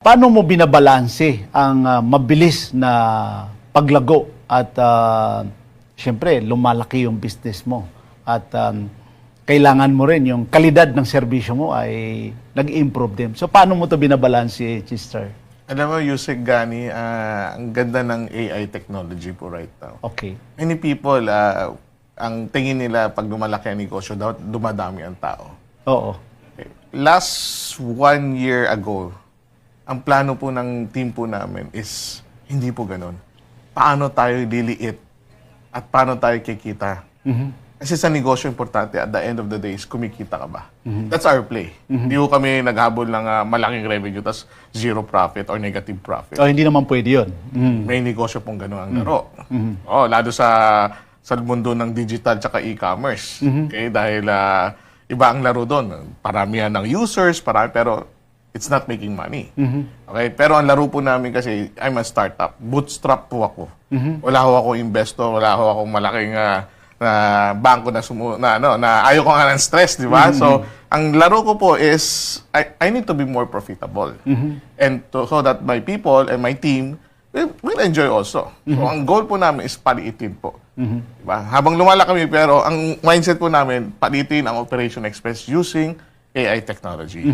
Paano mo binabalanse ang mabilis na paglago at siyempre lumalaki yung business mo at kailangan mo rin yung kalidad ng serbisyo mo ay nag-improve din. So paano mo to binabalanse, Chester? Alam mo, Yusek Gani, ang ganda ng AI technology po right now. Okay. Many people, ang tingin nila pag lumalaki ang negosyo, dapat dumadami ang tao. Oo. Okay. Last 1 year ago, ang plano po ng team po namin is hindi po ganun. Paano tayo liliit at paano tayo kikita? Kasi sa negosyo, importante at the end of the day is kumikita ka ba? That's our play. Hindi ko kami naghabol ng malaking revenue tas zero profit or negative profit. Oh, hindi naman pwede yun. May negosyo pong gano'n ang laro. Oh, lalo sa mundo ng digital tsaka e-commerce. Okay? Dahil iba ang laro doon. Paramihan ng users, pero it's not making money. Okay? Pero ang laro po namin kasi, I'm a startup. Bootstrap po ako. Wala ho akong investor, wala ho akong malaking bangko na ayaw ko nga ng stress, di ba? So, ang laro ko po is, I need to be more profitable. And so that my people and my team will enjoy also. So, ang goal po namin is paliitin po. Diba? Habang lumala kami, pero ang mindset po namin, paliitin ang operation expense using AI technology.